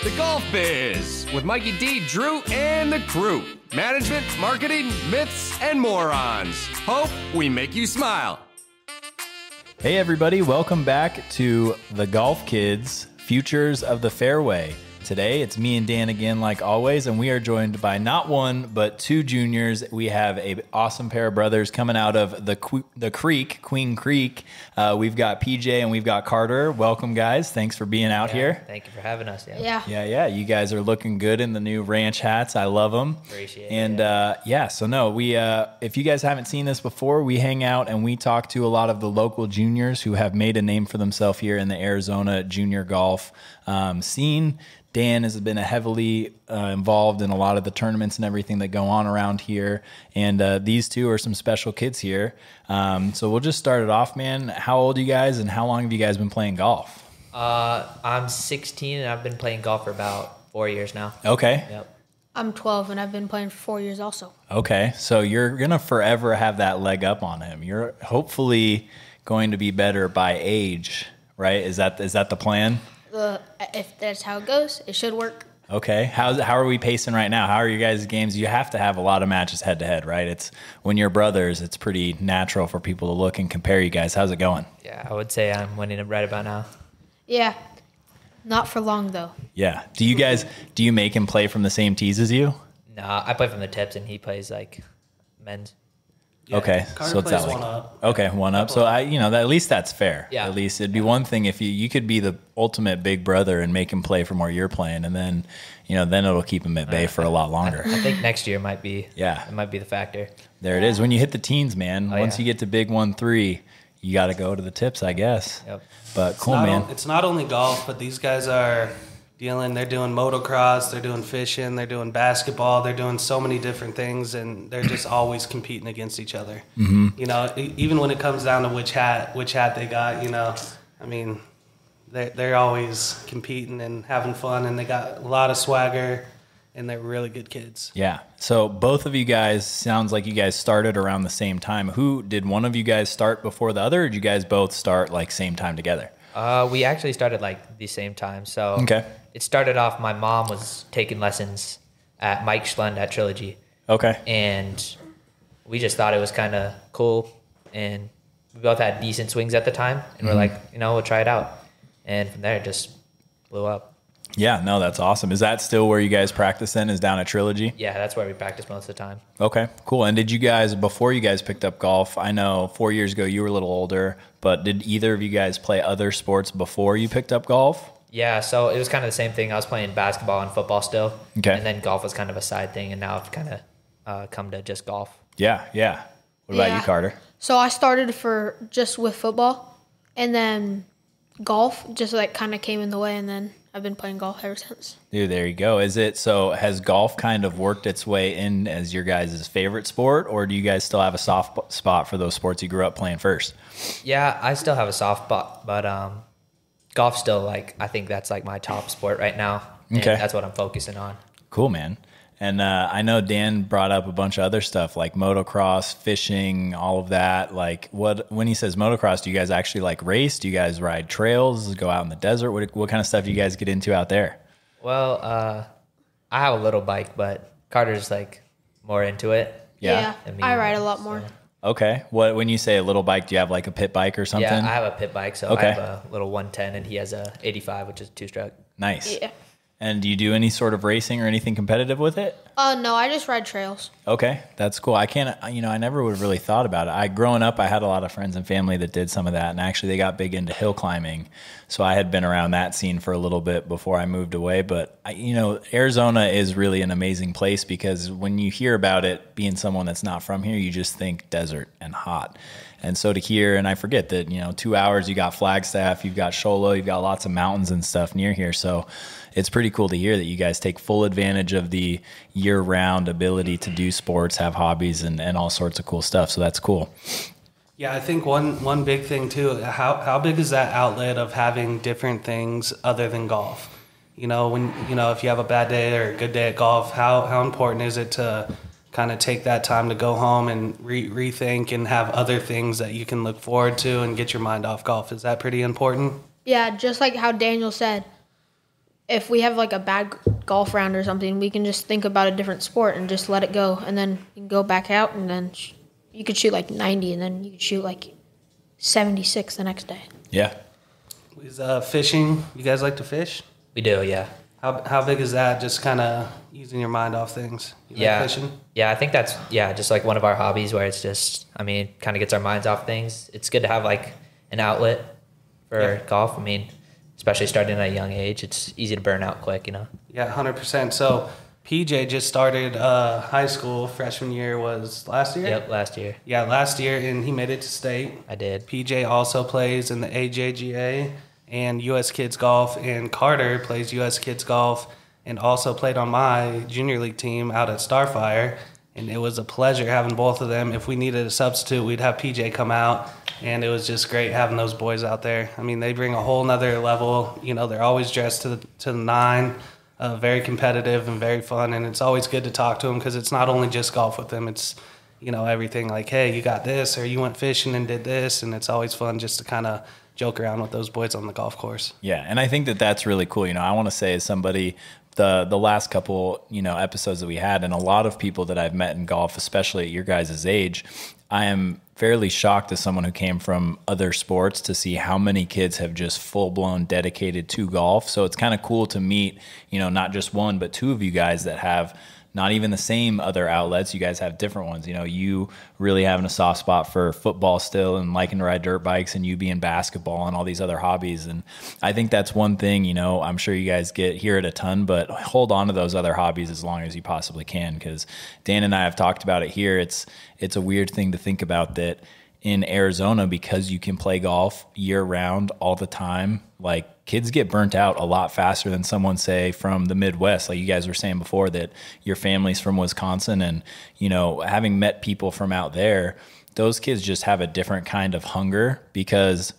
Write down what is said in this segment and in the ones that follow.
The Golf Biz with Mikey D, Drew, and the crew. Management, marketing, myths, and morons. Hope we make you smile. Hey everybody, welcome back to the Golf Kids, Futures of the Fairway. Today, it's me and Dan again, like always, and we are joined by not one, but two juniors. We have an awesome pair of brothers coming out of the Creek, Queen Creek. We've got PJ and we've got Karter. Welcome, guys. Thanks for being out here. Thank you for having us. Yeah. You guys are looking good in the new ranch hats. I love them. Appreciate it. And we if you guys haven't seen this before, we hang out and we talk to a lot of the local juniors who have made a name for themselves here in the Arizona junior golf scene. Dan has been heavily involved in a lot of the tournaments and everything that go on around here. And these two are some special kids here. So we'll just start it off, man. How old are you guys and how long have you guys been playing golf? I'm 16 and I've been playing golf for about 4 years now. Okay. Yep. I'm 12 and I've been playing for 4 years also. Okay. So you're going to forever have that leg up on him. You're hopefully going to be better by age, right? Is that the plan? If that's how it goes, it should work. Okay. How are we pacing right now? How are your guys' games? You have to have a lot of matches head to head, right? It's when you're brothers, it's pretty natural for people to look and compare you guys. How's it going? Yeah, I would say I'm winning it right about now. Yeah. Not for long though. Yeah. Do you make him play from the same tees as you? No, I play from the tips and he plays like men's. Yeah, okay, Karter so it's plays that like one up. Okay, one up. So at least that's fair. Yeah. At least it'd be one thing if you could be the ultimate big brother and make him play from where you're playing, and then then it'll keep him at bay for a lot longer. I think next year might be. Yeah. It might be the factor. There it is. When you hit the teens, man. Once yeah. you get to big 1-3, you got to go to the tips, I guess. Yep. But cool, man. It's not only golf, but these guys are they're doing motocross, they're doing fishing, they're doing basketball, they're doing so many different things, and they're just always competing against each other. Mm-hmm. Even when it comes down to which hat they got, I mean, they're always competing and having fun, and they got a lot of swagger, and they're really good kids. Yeah. So both of you guys, sounds like you guys started around the same time. Did one of you guys start before the other, or did you guys both start like same time together? We actually started like the same time. So okay. It started off, my mom was taking lessons at Mike Schlund at Trilogy. Okay. And we just thought it was kind of cool. And we both had decent swings at the time. And we're like, we'll try it out. And from there, it just blew up. Yeah, no, that's awesome. Is that still where you guys practice then, is down at Trilogy? Yeah, that's where we practice most of the time. Okay, cool. And did you guys, before you guys picked up golf, I know 4 years ago you were a little older, but did either of you guys play other sports before you picked up golf? Yeah, so it was kind of the same thing. I was playing basketball and football still. Okay. And then golf was kind of a side thing, and now I've kind of come to just golf. Yeah. What about you, Karter? So I started just with football, and then golf just like kind of came in the way, and then I've been playing golf ever since. Dude, there you go. Has golf kind of worked its way in as your guys' favorite sport, or do you guys still have a soft spot for those sports you grew up playing first? Yeah, I still have a soft spot, but golf still, I think that's like my top sport right now. And okay. That's what I'm focusing on. Cool, man. And I know Dan brought up a bunch of other stuff like motocross, fishing, all of that. Like, when he says motocross, do you guys actually like race? Do you guys ride trails, go out in the desert? What kind of stuff do you guys get into out there? Well, I have a little bike, but Carter's like more into it. Yeah, than me, I ride a lot more. Okay. When you say a little bike, do you have like a pit bike or something? Yeah, I have a pit bike, so okay. I have a little 110, and he has a 85, which is a two-stroke. Nice. Yeah. And do you do any sort of racing or anything competitive with it? No, I just ride trails. Okay, that's cool. I never would have really thought about it. Growing up, I had a lot of friends and family that did some of that, and actually they got big into hill climbing. So I had been around that scene for a little bit before I moved away. But, Arizona is really an amazing place because when you hear about it, being someone that's not from here, you just think desert and hot. And so to hear, and I forget that, 2 hours, you got Flagstaff, you've got Sholo, you've got lots of mountains and stuff near here. So it's pretty cool to hear that you guys take full advantage of the year-round ability to do sports, have hobbies, and all sorts of cool stuff. So that's cool. Yeah, I think one big thing too, how big is that outlet of having different things other than golf? If you have a bad day or a good day at golf, how important is it to kind of take that time to go home and rethink and have other things that you can look forward to and get your mind off golf? Is that pretty important? Yeah, just like how Daniel said, if we have like a bad golf round or something, we can just think about a different sport and just let it go, and then you can go back out, and then you could shoot like 90, and then you could shoot like 76 the next day. Yeah. Is fishing? You guys like to fish? We do, yeah. How big is that? Just kind of easing your mind off things. You like fishing? Yeah, I think that's just like one of our hobbies where it's just, I mean, kind of gets our minds off things. It's good to have like an outlet for golf. I mean, especially starting at a young age, it's easy to burn out quick, you know. Yeah, 100%. So PJ just started high school. Freshman year was last year? Yep, last year. Yeah, last year, and he made it to state. I did. PJ also plays in the AJGA and U.S. Kids Golf, and Karter plays U.S. Kids Golf and also played on my junior league team out at Starfire, and it was a pleasure having both of them. If we needed a substitute, we'd have PJ come out, and it was just great having those boys out there. I mean, they bring a whole nother level. You know, they're always dressed to the nine, very competitive and very fun, and it's always good to talk to them because it's not only just golf with them. It's, you know, everything like, hey, you got this, or you went fishing and did this, and it's always fun just to kind of joke around with those boys on the golf course. Yeah, and I think that that's really cool. You know, I want to say as somebody, the last couple, you know, episodes that we had, and a lot of people that I've met in golf, especially at your guys' age, I am fairly shocked as someone who came from other sports to see how many kids have just full-blown dedicated to golf. So it's kind of cool to meet, you know, not just one, but two of you guys that have not even the same other outlets. You guys have different ones. You know, you really having a soft spot for football still and liking to ride dirt bikes, and you being basketball and all these other hobbies. And I think that's one thing, you know, I'm sure you guys hear it a ton, but hold on to those other hobbies as long as you possibly can, because Dan and I have talked about it here. It's a weird thing to think about that in Arizona, because you can play golf year round all the time, like kids get burnt out a lot faster than someone, say, from the Midwest. Like you guys were saying before that your family's from Wisconsin, and, you know, having met people from out there, those kids just have a different kind of hunger because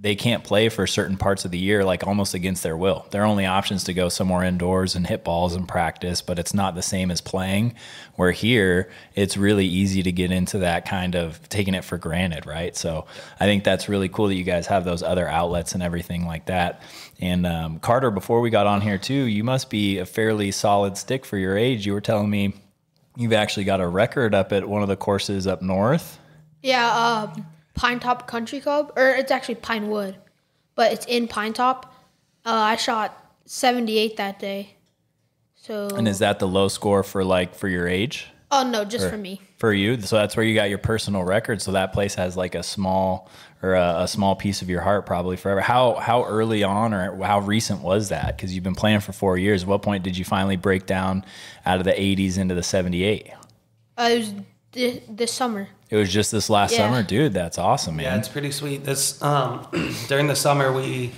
they can't play for certain parts of the year, like almost against their will. Their only options to go somewhere indoors and hit balls and practice, but it's not the same as playing. Where here, it's really easy to get into that kind of taking it for granted, right? So I think that's really cool that you guys have those other outlets and everything like that. And Karter, before we got on here too, you must be a fairly solid stick for your age. You were telling me you've actually got a record up at one of the courses up north. Yeah, Pine Top Country Club, or it's actually Pinewood, but it's in Pine Top. I shot 78 that day. So. And is that the low score for your age? Oh no, just for me. For you, so that's where you got your personal record. So that place has like a small piece of your heart probably forever. How early on or how recent was that? Because you've been playing for 4 years. At what point did you finally break down out of the 80s into the 78? It was this summer. It was just this last summer? Dude, that's awesome, man. Yeah, it's pretty sweet. This during the summer, we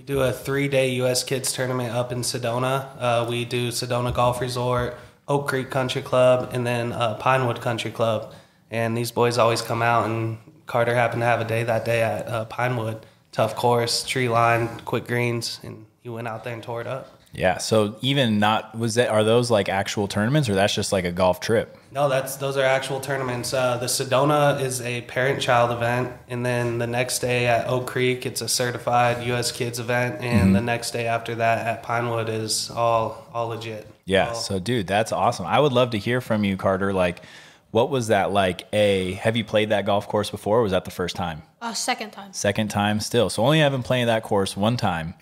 do a 3-day U.S. Kids tournament up in Sedona. We do Sedona Golf Resort, Oak Creek Country Club, and then Pinewood Country Club. And these boys always come out, and Karter happened to have a day that day at Pinewood. Tough course, tree line, quick greens, and he went out there and tore it up. Yeah, so are those like actual tournaments, or that's just like a golf trip? No, those are actual tournaments. The Sedona is a parent-child event, and then the next day at Oak Creek, it's a certified U.S. Kids event, and the next day after that at Pinewood is all legit. Yeah, so dude, that's awesome. I would love to hear from you, Karter. Like, what was that like? Have you played that golf course before, or was that the first time? Second time. Second time still. So only having played that course one time.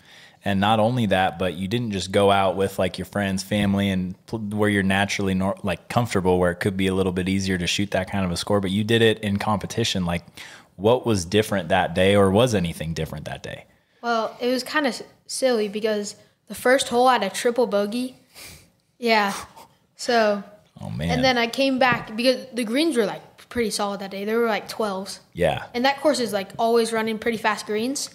And not only that, but you didn't just go out with like your friends, family, and where you're naturally comfortable, where it could be a little bit easier to shoot that kind of a score, but you did it in competition. Like, what was different that day, or was anything different that day? Well, it was kind of silly because the first hole I had a triple bogey. Yeah. So. Oh man. And then I came back because the greens were like pretty solid that day. They were like 12s. Yeah. And that course is like always running pretty fast greens.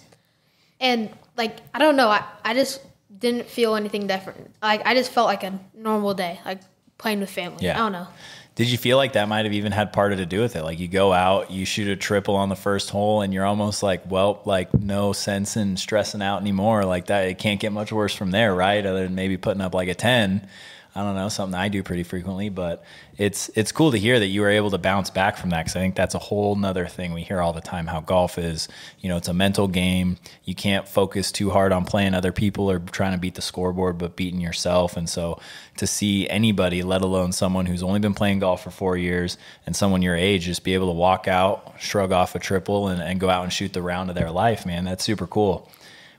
And like, I don't know, I just didn't feel anything different. Like, I just felt like a normal day, like playing with family. Yeah. I don't know. Did you feel like that might have even had part to do with it? Like, you go out, you shoot a triple on the first hole, and you're almost like, well, like no sense in stressing out anymore. Like that, it can't get much worse from there, right? Other than maybe putting up like a 10. I don't know, something I do pretty frequently, but it's cool to hear that you were able to bounce back from that, because I think that's a whole nother thing we hear all the time, how golf is, it's a mental game. You can't focus too hard on playing other people or trying to beat the scoreboard, but beating yourself. And so to see anybody, let alone someone who's only been playing golf for 4 years and someone your age, just be able to walk out, shrug off a triple and go out and shoot the round of their life, man, that's super cool.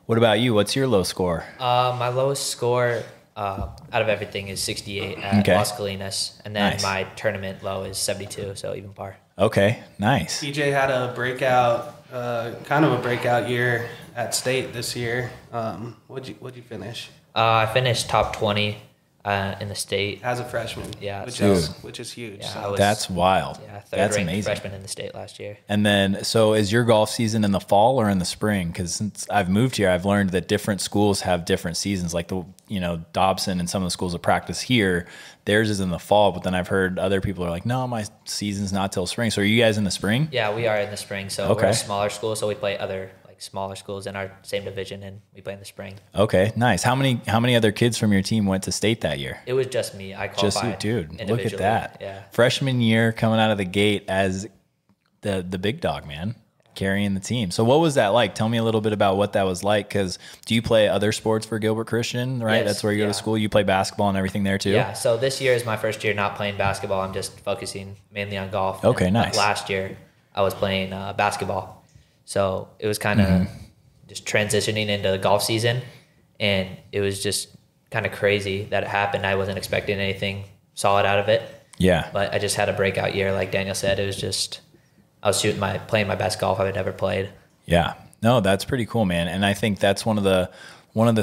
What about you? What's your low score? My lowest score out of everything is 68 at Las Colinas, and then my tournament low is 72, so even par. Okay, nice. PJ had a breakout, kind of a breakout year at state this year. What'd you finish? I finished top 20 in the state as a freshman. Yeah, which is huge. Yeah, so. That's wild. Yeah, That's third-ranked amazing. freshman in the state last year. And then, so is your golf season in the fall or in the spring? Because since I've moved here, I've learned that different schools have different seasons. Like Dobson and some of the schools that practice here, theirs is in the fall. But then I've heard other people are like, no, my season's not till spring. So are you guys in the spring? Yeah, we are in the spring. So we're a smaller school, so we play other smaller schools in our same division, and we play in the spring. Okay, nice. How many other kids from your team went to state that year? It was just me. I qualified. Just you, dude. Look at individually. that. Yeah. Freshman year coming out of the gate as the big dog, man, carrying the team. So what was that like? Tell me a little bit about what that was like, because do you play other sports for Gilbert Christian, right? Yes, That's where you go to school. You play basketball and everything there too? Yeah, so this year is my first year not playing basketball. I'm just focusing mainly on golf. Okay, and nice. Last year I was playing basketball. So it was kind of just transitioning into the golf season, and it was just kind of crazy that it happened. I wasn't expecting anything solid out of it. Yeah. But I just had a breakout year, like Daniel said. It was just, I was playing my best golf I've ever played. Yeah. No, that's pretty cool, man. And I think that's one of the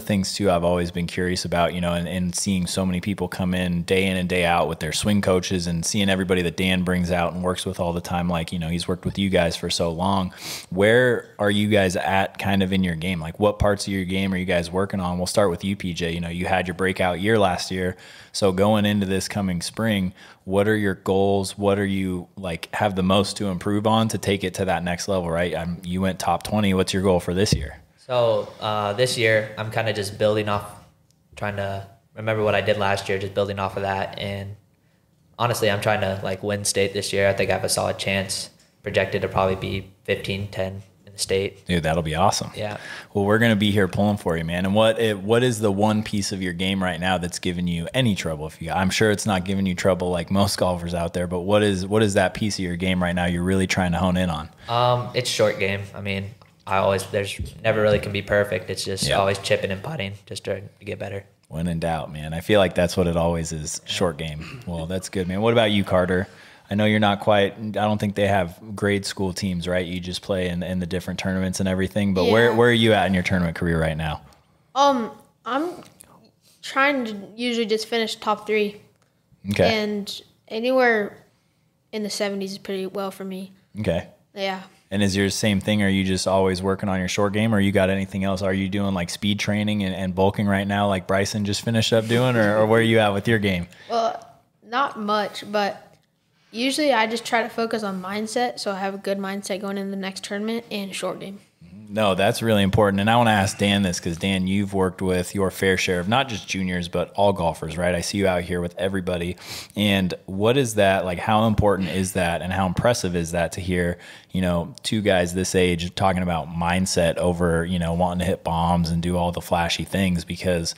things too I've always been curious about, and seeing so many people come in and day out with their swing coaches, and seeing everybody that Dan brings out and works with all the time. Like, he's worked with you guys for so long. Where are you guys at kind of in your game? Like, what parts of your game are you guys working on? We'll start with you, PJ. You had your breakout year last year. So going into this coming spring, what are your goals? What are you have the most to improve on to take it to that next level, right? You went top 20. What's your goal for this year? So this year, I'm kind of just building off, trying to remember what I did last year, just building off of that. And honestly, I'm trying to win state this year. I think I have a solid chance, projected to probably be 15-10 in the state. Dude, that'll be awesome. Yeah. Well, we're going to be here pulling for you, man. And what is the one piece of your game right now that's giving you any trouble? I'm sure it's not giving you trouble like most golfers out there, but what is that piece of your game right now you're really trying to hone in on? It's short game. I mean, there's never really can be perfect. It's just always chipping and putting just to get better. When in doubt, man. I feel like that's what it always is, short game. Well, that's good, man. What about you, Karter? I know you're not quite, I don't think they have grade school teams, right? You just play in the different tournaments and everything, but where are you at in your tournament career right now? I'm trying to usually just finish top 3. Okay. And anywhere in the 70s is pretty well for me. Okay. Yeah. And is your same thing? Are you just always working on your short game, or you got anything else? Are you doing speed training and bulking right now like Bryson just finished up doing, or where are you at with your game? Well, not much, but usually I just try to focus on mindset, so I have a good mindset going into the next tournament and short game. No, that's really important. And I want to ask Dan this, because Dan, you've worked with your fair share of not just juniors, but all golfers, right? I see you out here with everybody. And what is that, how important is that, and how impressive is that to hear, two guys this age talking about mindset over, wanting to hit bombs and do all the flashy things? Because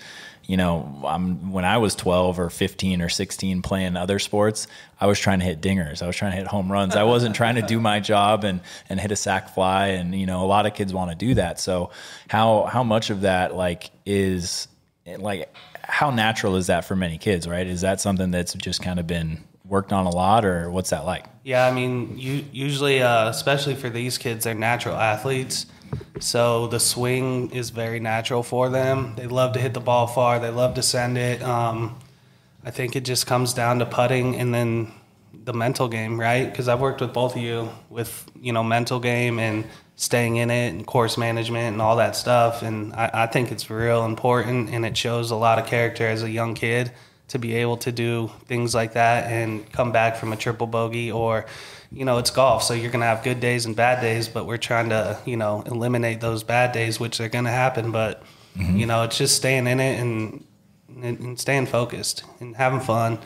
when I was 12 or 15 or 16 playing other sports, I was trying to hit dingers. I was trying to hit home runs. I wasn't trying to do my job and hit a sack fly. And, a lot of kids want to do that. So how much of that is how natural is that for many kids, right? Is that something that's just kind of been worked on a lot, or what's that like? Yeah, I mean, usually, especially for these kids, they're natural athletes. So the swing is very natural for them. They love to hit the ball far. They love to send it. I think it just comes down to putting and then the mental game, right? Because I've worked with both of you with, mental game and staying in it and course management and all that stuff. And I think it's real important, and it shows a lot of character as a young kid to be able to do things like that and come back from a triple bogey, or it's golf, so you're going to have good days and bad days, but we're trying to, eliminate those bad days, which are going to happen. But, it's just staying in it and, and staying focused and having fun.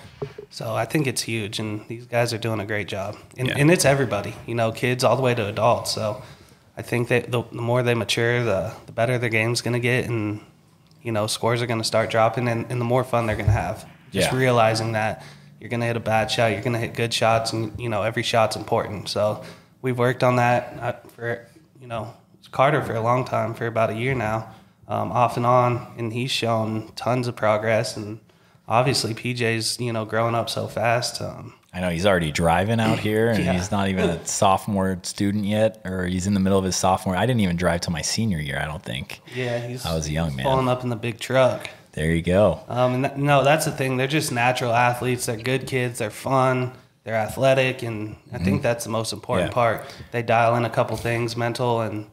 So I think it's huge, and these guys are doing a great job. And it's everybody, kids all the way to adults. So I think that the more they mature, the better their game's going to get, and scores are going to start dropping, and the more fun they're going to have. Just realizing that you're going to hit a bad shot, you're going to hit good shots, and every shot's important. So we've worked on that for Karter for a long time, for about a year now, off and on, and he's shown tons of progress. And obviously PJ's growing up so fast. I know he's already driving out here, and he's not even a sophomore student yet, or he's in the middle of his sophomore. I didn't even drive till my senior year, I don't think. Yeah, I was a young man. Pulling up in the big truck. There you go. That's the thing. They're just natural athletes. They're good kids. They're fun. They're athletic, and I think that's the most important part. They dial in a couple things, mental and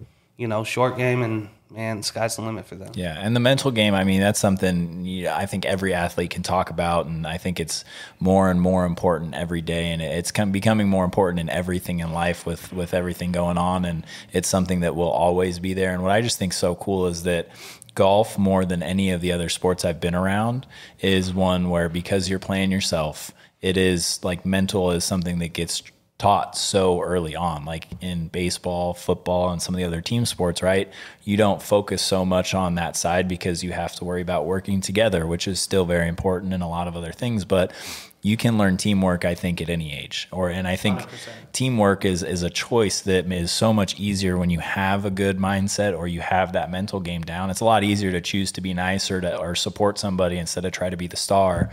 short game, and man, sky's the limit for them. Yeah, and the mental game, I mean, that's something I think every athlete can talk about, and I think it's more and more important every day, and it's becoming more important in everything in life with everything going on, and it's something that will always be there. And what I just think so cool is that golf, more than any of the other sports I've been around, is one where, because you're playing yourself, it is like mental is something that gets taught so early on, like in baseball, football, and some of the other team sports, right? You don't focus so much on that side because you have to worry about working together, which is still very important in a lot of other things. But you can learn teamwork, I think, at any age. And I think 100%. Teamwork is a choice that is so much easier when you have a good mindset or you have that mental game down. It's a lot easier to choose to be nice or support somebody instead of try to be the star.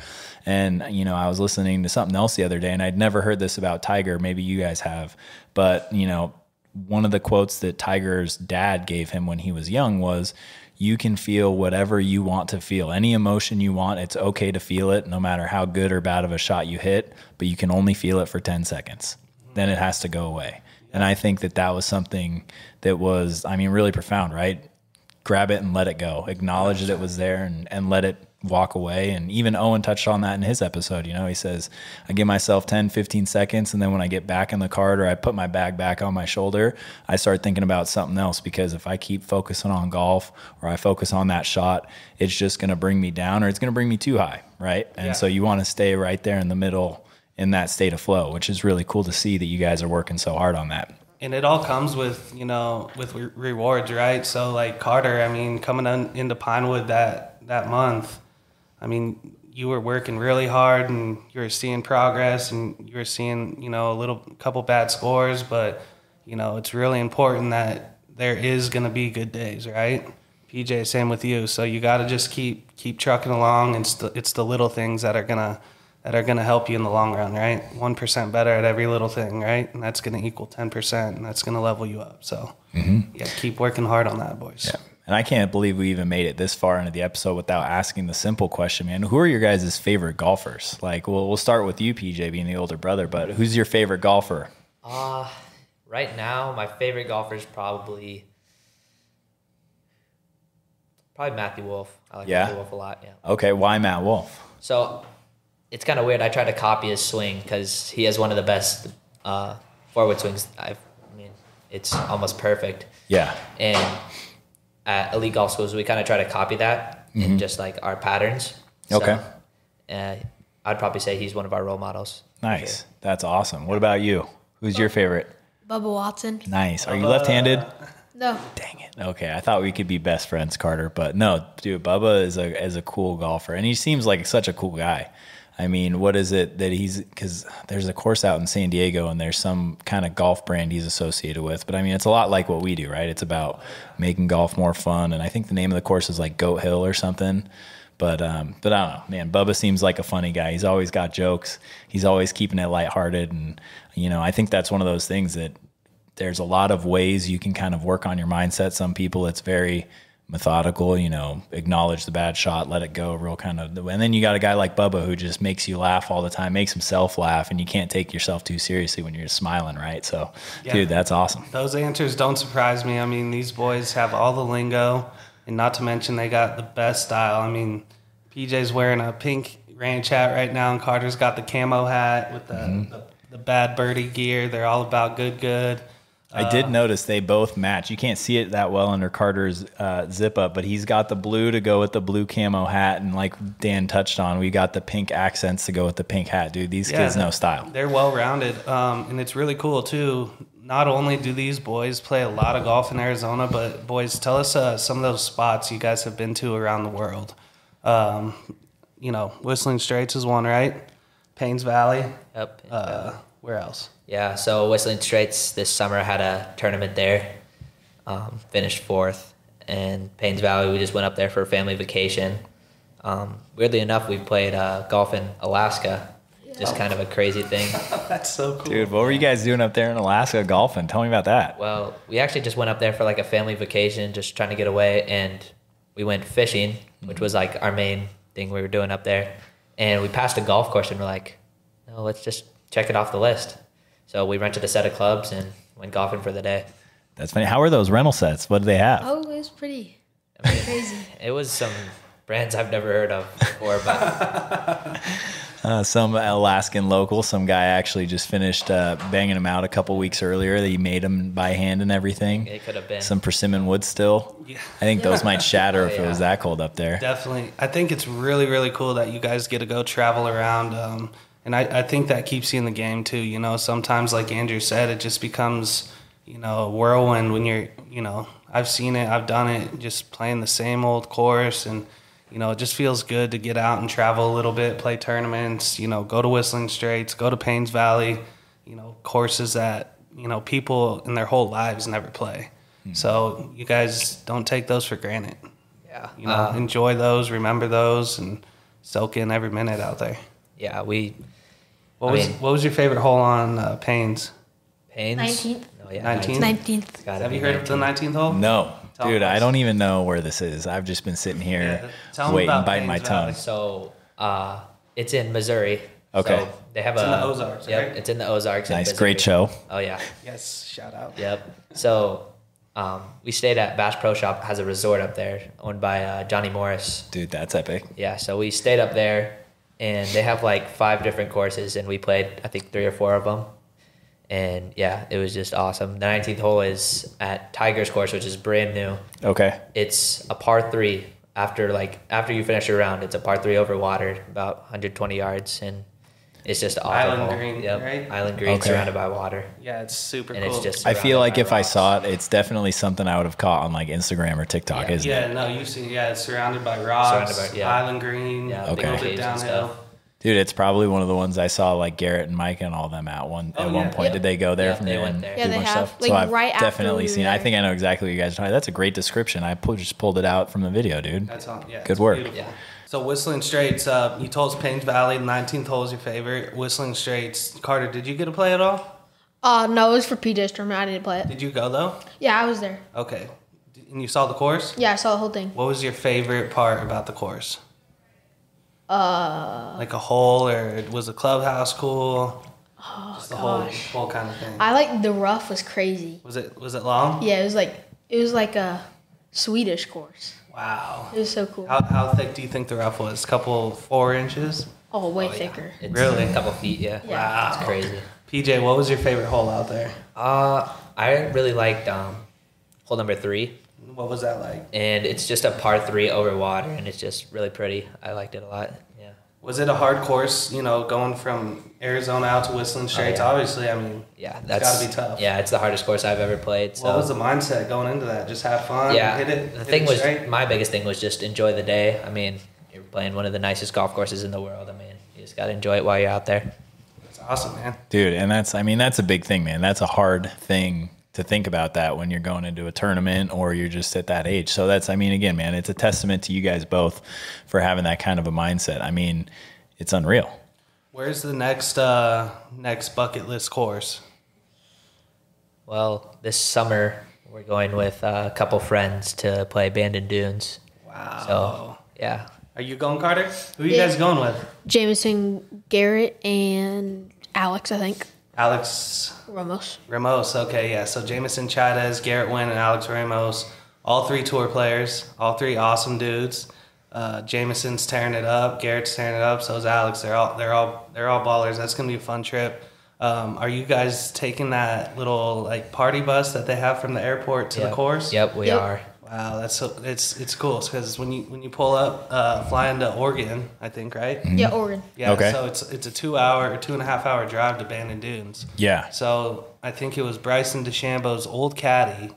And, I was listening to something else the other day, and I'd never heard this about Tiger. Maybe you guys have. But, one of the quotes that Tiger's dad gave him when he was young was, you can feel whatever you want to feel. Any emotion you want, it's okay to feel it, no matter how good or bad of a shot you hit, but you can only feel it for 10 seconds. Then it has to go away. And I think that was something that was, really profound, right? Grab it and let it go. Acknowledge that it was there and let it walk away. And even Owen touched on that in his episode. He says, I give myself 10, 15 seconds, and then when I get back in the cart or I put my bag back on my shoulder, I start thinking about something else, because if I keep focusing on golf or I focus on that shot, it's just going to bring me down, or it's going to bring me too high, right? And so you want to stay right there in the middle in that state of flow, which is really cool to see that you guys are working so hard on that. And it all comes with, with rewards, right? So like Karter, coming into Pinewood that month, you were working really hard, and you were seeing progress, and you were seeing, a couple bad scores, but, it's really important that there is going to be good days, right? PJ, same with you. So you got to just keep trucking along, and it's the little things that are going to help you in the long run, right? 1% better at every little thing, right? And that's going to equal 10%, and that's going to level you up. So keep working hard on that, boys. Yeah. And I can't believe we even made it this far into the episode without asking the simple question, man. Who are your guys' favorite golfers? Like, we'll start with you, PJ, being the older brother, but who's your favorite golfer? Right now, my favorite golfer is probably Matthew Wolf. I like Matthew Wolf a lot, yeah. Okay, why Matt Wolf? So it's kind of weird. I try to copy his swing because he has one of the best forward swings. It's almost perfect. Yeah. And at elite golf schools, we kind of try to copy that in just like our patterns. Okay. So, I'd probably say he's one of our role models. Nice. Sure. That's awesome. What about you? Who's your favorite? Bubba Watson. Nice. Are you left-handed? No. Dang it. Okay, I thought we could be best friends, Karter, but no, dude, Bubba is a cool golfer, and he seems like such a cool guy. What is it that because there's a course out in San Diego, and there's some kind of golf brand he's associated with. But it's a lot like what we do, right? It's about making golf more fun. And I think the name of the course is like Goat Hill or something. But I don't know, man, Bubba seems like a funny guy. He's always got jokes. He's always keeping it lighthearted. And, I think that's one of those things that there's a lot of ways you can kind of work on your mindset. Some people, it's very methodical, acknowledge the bad shot, let it go, real kind of. And then you got a guy like Bubba who just makes you laugh all the time, makes himself laugh, and you can't take yourself too seriously when you're just smiling, right? So, dude, that's awesome. Those answers don't surprise me. These boys have all the lingo, and not to mention they got the best style. PJ's wearing a pink ranch hat right now, and Karter's got the camo hat with the bad birdie gear. They're all about good. I did notice they both match. You can't see it that well under Carter's zip up, but he's got the blue to go with the blue camo hat, and like Dan touched on, we got the pink accents to go with the pink hat. Dude, these kids know style. They're well-rounded, and it's really cool too. Not only do these boys play a lot of golf in Arizona, but boys, tell us some of those spots you guys have been to around the world. Whistling Straits is one, right? Paynes Valley. Yep. Where else? Yeah, so Whistling Straits this summer had a tournament there, finished 4th. And Paynes Valley, we just went up there for a family vacation. Weirdly enough, we played golf in Alaska. Just kind of a crazy thing. That's so cool. Dude, what were you guys doing up there in Alaska golfing? Tell me about that. Well, we actually just went up there for like a family vacation, just trying to get away. And we went fishing, which was like our main thing we were doing up there. And we passed a golf course and we're like, no, let's just check it off the list. So we rented a set of clubs and went golfing for the day. That's funny. How were those rental sets? What did they have? Oh, it was pretty crazy. It was some brands I've never heard of before, but Some Alaskan local. Some guy actually just finished banging them out a couple weeks earlier. He made them by hand and everything. it could have been. Some persimmon wood still. Yeah. I think those might shatter if it was that cold up there. Definitely. I think it's really, really cool that you guys get to go travel around. And I think that keeps you in the game too. You know, sometimes like Andrew said, it just becomes, a whirlwind when you're, I've seen it, I've done it, just playing the same old course. And, it just feels good to get out and travel a little bit, play tournaments, go to Whistling Straits, go to Paynes Valley, courses that, people in their whole lives never play. So you guys don't take those for granted. Yeah. Enjoy those, remember those, and soak in every minute out there. Yeah, What was your favorite hole on Paynes? Paynes? 19th. No, yeah, 19th? 19th. Gotta Have be you heard of the 19th hole? No. Tell Dude, us. I don't even know where this is. I've just been sitting here tell 'em waiting, about biting my Paynes tongue. Valley. So it's in Missouri. Okay. So they have It's in the Ozarks, Yep, right? it's in the Ozarks. in Nice, Missouri. great show. Oh, yeah. Yes, shout out. Yep. So we stayed at Bass Pro Shop, has a resort up there owned by Johnny Morris. Dude, that's epic. Yeah, so we stayed up there, and they have like 5 different courses, and we played, I think, 3 or 4 of them. And yeah, it was just awesome. The 19th hole is at Tiger's course, which is brand new. Okay. It's a par 3. After you finish your round, it's a par 3 over water, about 120 yards, and it's just awesome. Island hole. green, Yep. right? Island green, Okay. surrounded by water, Yeah, it's super and cool. it's just. I feel like surrounded if by I rocks. saw it, it's definitely something I would have caught on like Instagram or TikTok, isn't it? Yeah, no, you've seen. Yeah, it's surrounded by rocks, Surrounded by- yeah. island green, Yeah, a Okay. little big bit caves and downhill. stuff. Dude, it's probably one of the ones I saw like Garrett and Mike and all them at one yeah. point. Did they go there Yeah, from they there? went and there. do Yeah, a they bunch of have, stuff? like, So I've right after definitely we seen. were I there. think I know exactly what you guys are talking. That's a great description. I just pulled it out from the video, dude. That's on. Yeah, Good it's work. beautiful. Yeah. So Whistling Straits, you told us Paynes Valley, the 19th hole is your favorite. Whistling Straits, Carter, did you get to play at all? No, it was for Segerstrom. I didn't play it. Did you go though? Yeah, I was there. Okay, and you saw the course. Yeah, I saw the whole thing. What was your favorite part about the course? Like a hole, or was the clubhouse cool? Just the whole kind of thing. I like the rough was crazy. Was it long? Yeah, it was like a Swedish course. Wow. It was so cool. How thick do you think the rough was? Couple 4 inches? Oh, way thicker. It's Really? a couple feet, yeah. Yeah. It's crazy. PJ, what was your favorite hole out there? I really liked hole number 3, What was that like? and it's just a par 3 over water, and it's just really pretty. I liked it a lot. Yeah. Was it a hard course, going from Arizona out to Whistling Straits? yeah. Obviously, I mean, Yeah, it's that's gotta be tough. Yeah, it's the hardest course I've ever played. So What was the mindset going into that? Just have fun, yeah, hit it. the hit thing it was straight? my biggest thing was just enjoy the day. I mean, you're playing one of the nicest golf courses in the world. I mean, you just got to enjoy it while you're out there. It's awesome, man. Dude, and that's a big thing, man. That's a hard thing to think about that when you're going into a tournament or you're just at that age. So again, man, it's a testament to you guys both for having that kind of a mindset. I mean, it's unreal. Where's the next bucket list course? Well, this summer we're going with a couple friends to play Abandoned Dunes. Wow. So yeah, Are you going, Carter? Who are you Yeah. guys going with? Jameson, Garrett, and Alex, I think. Alex Ramos. Ramos. Okay, yeah. So Jameson Chavez, Garrett Wynn, and Alex Ramos. All 3 tour players. All 3 awesome dudes. Jameson's tearing it up. Garrett's tearing it up. So is Alex. They're all ballers. That's gonna be a fun trip. Are you guys taking that little like party bus that they have from the airport to the course? Yep, we are. Wow, it's cool because when you pull up, fly into Oregon, I think, right? Yeah, Oregon. Yeah. Okay. So it's a 2.5 hour drive to Bandon Dunes. Yeah. So I think it was Bryson DeChambeau's old caddy.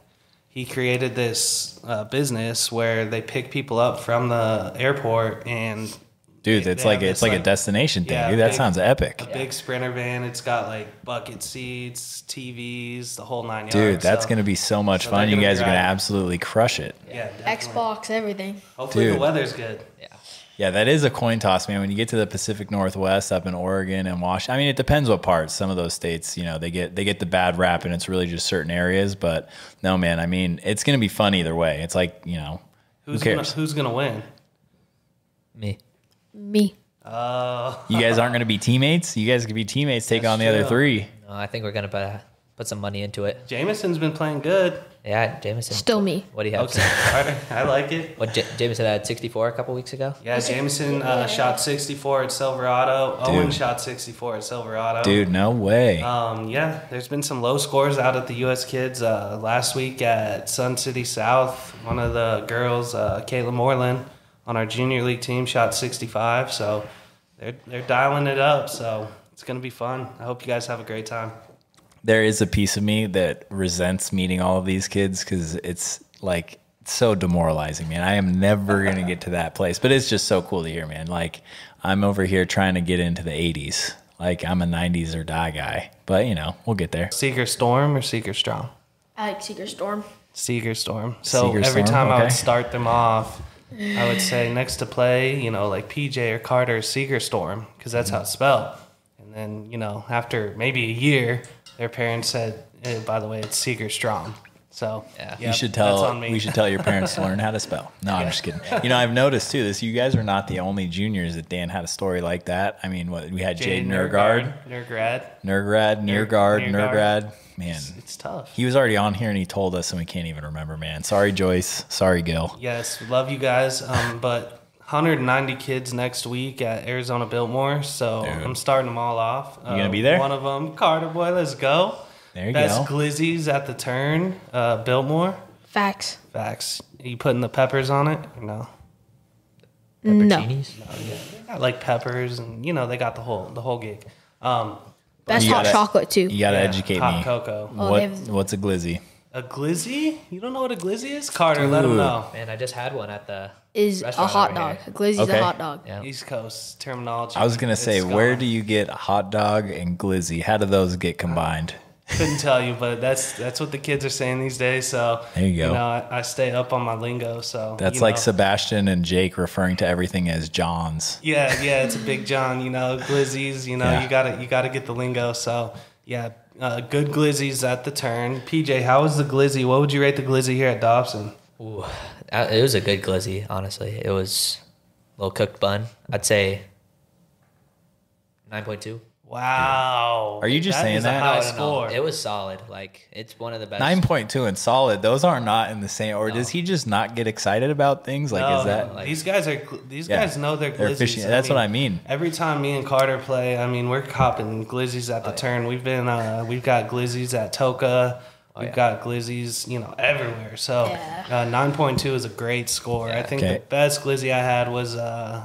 He created this business where they pick people up from the airport and. Dude, it's like a destination thing, dude. That sounds epic. A big Sprinter van. It's got like bucket seats, TVs, the whole 9 yards. Dude, that's going to be so much fun. You guys are going to absolutely crush it. Yeah, definitely. Xbox, everything. Hopefully Dude. the weather's good. Yeah, that is a coin toss, man. When you get to the Pacific Northwest up in Oregon and Washington, I mean, it depends what parts. Some of those states, they get the bad rap, and it's really just certain areas. But no, man, I mean, it's going to be fun either way. It's like, who cares? Who's gonna win? Me. Me. You guys aren't going to be teammates? You guys could be teammates, take on the other true. three. No, I think we're gonna put some money into it. Jameson's been playing good. Yeah, Jameson. Still me. What do you have? Okay, Carter, I like it. What Jameson had 64 a couple weeks ago. Yeah, Jameson shot 64 at Silverado. Owen shot 64 at Silverado. Dude, no way. Yeah, there's been some low scores out at the U.S. Kids. Last week at Sun City South, one of the girls, Kayla Moreland, on our junior league team shot 65. So they're dialing it up. So it's gonna be fun. I hope you guys have a great time. There is a piece of me that resents meeting all of these kids because it's like so demoralizing, man. I am never going to get to that place, but it's just so cool to hear, man. Like, I'm over here trying to get into the 80s. Like, I'm a 90s or die guy, but we'll get there. Segerstrom or Segerstrom? I like Segerstrom. Segerstrom. So every Segerstrom, time I okay. would start them off, I would say next to play, like PJ or Karter, Segerstrom, because that's how it's spelled. And then, after maybe a year, their parents said, hey, by the way, it's Segerstrom. So You should that's on tell me. we should tell your parents to learn how to spell. No, I'm just kidding. I've noticed too this. You guys are not the only juniors that Dan had a story like that. I mean, we had Jade Nergard, Nergrad. Man, It's tough. he was already on here and he told us, and we can't even remember. Man, sorry, Joyce. Sorry, Gil. Yes, love you guys. But 190 kids next week at Arizona Biltmore, so Dude. I'm starting them all off. You gonna be there? One of them, Karter boy, let's go. There you Best go. glizzies at the turn, Biltmore. Facts. Facts. Are you putting the peppers on it or no? No. Pepperoncinis? I like peppers, and they got the whole gig. Best You hot gotta- chocolate too. You gotta educate hot me. cocoa. Oh, they have- What's a glizzy? A glizzy? You don't know what a glizzy is? Carter, let them Dude. know. Man, I just had one at the Is a restaurant hot over dog. here. A glizzy's Okay. a hot dog. Yeah. East Coast terminology. I was gonna say, It's where gone. do you get hot dog and glizzy? How do those get combined? Couldn't tell you, but that's what the kids are saying these days. So There you go. I stay up on my lingo. So That's like Sebastian and Jake referring to everything as Johns. yeah, it's a big John. Glizzies. Yeah. you gotta get the lingo. So yeah, good glizzies at the turn. PJ, how was the glizzy? What would you rate the glizzy here at Dobson? Ooh, it was a good glizzy, honestly. It was a little cooked bun. I'd say 9.2. Wow. Are you just That saying is a that? high No, score. It was solid. Like, it's one of the best. 9.2 and solid. Those are not in the same. Or does he just not get excited about things? Like, No, is that? like- these guys know their They're glizzies. fishing. That's what I mean. Every time me and Carter play, we're copping glizzies at the turn. We've got glizzies at Toka. We've got glizzies, everywhere. So 9.2 is a great score. I think Okay. the best glizzy I had was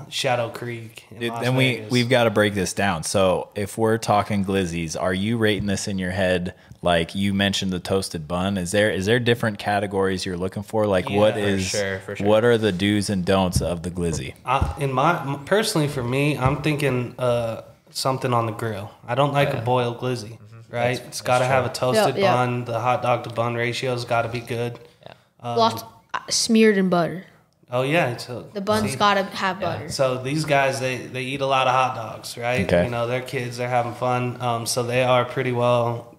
Shadow Creek in Las Then Vegas. we've got to break this down. So if we're talking glizzies, are you rating this in your head? Like you mentioned the toasted bun. Is there different categories you're looking for? Like what for is sure. what are the do's and don'ts of the glizzy? Personally for me, I'm thinking something on the grill. I don't like a boiled glizzy. Right, it's got to have a toasted Yep. bun. The hot dog to bun ratio's got to be good. Lots smeared in butter. Oh yeah, The bun's got to have butter. So these guys, they eat a lot of hot dogs, right? Okay. They're kids, they're having fun. So they are pretty well,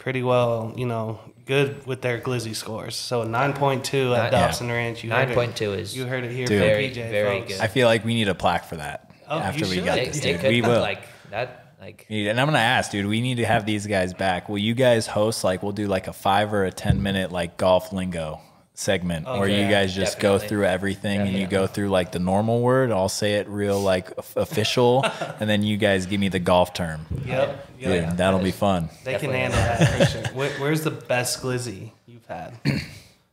good with their glizzy scores. So a 9.2 at Dobson Ranch. You heard it. 9.2 is You heard it here Dude. from very, PJ, very folks. good. I feel like we need a plaque for that after you we should. got It, this, it dude. could We will. like that. Like, And I'm gonna ask, dude. We need to have these guys back. Will you guys host? Like, we'll do like a 5 or a 10 minute like golf lingo segment where you guys just go through everything and you go through like the normal word. I'll say it real like official, and then you guys give me the golf term. Yep. Dude, that'll be fun. They can handle that for sure. Where's the best glizzy you've had?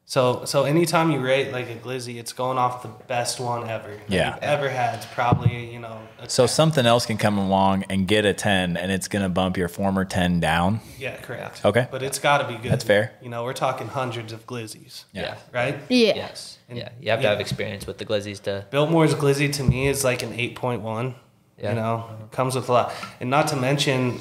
So anytime you rate like a glizzy, it's going off the best one ever that you've ever had. It's probably, So something else can come along and get a 10, and it's going to bump your former 10 down? Yeah, correct. Okay. But it's got to be good. That's fair. We're talking hundreds of glizzies. Yeah. Right? Yeah. Yes. You have to have experience with the glizzies to. Biltmore's glizzy to me is like an 8.1. Yeah. Comes with a lot. And not to mention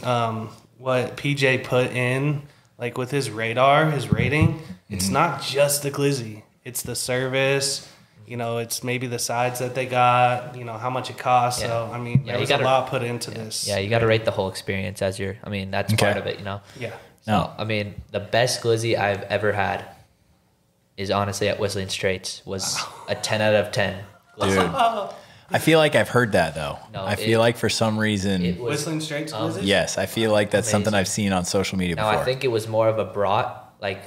what PJ put in, like with his radar, his rating, it's not just the glizzy. It's the service. It's maybe the sides that they got, how much it costs. So, there was a lot put into this. Yeah, you got to rate the whole experience as that's part of it, Yeah. So, the best glizzy I've ever had is honestly at Whistling Straits. Was a 10 out of 10 glizzy. Dude. I feel like I've heard that, though. No, I feel like for some reason... Whistling Straits glizzy? Yes, I feel like that's something I've seen on social media before. I think it was more of a brat, like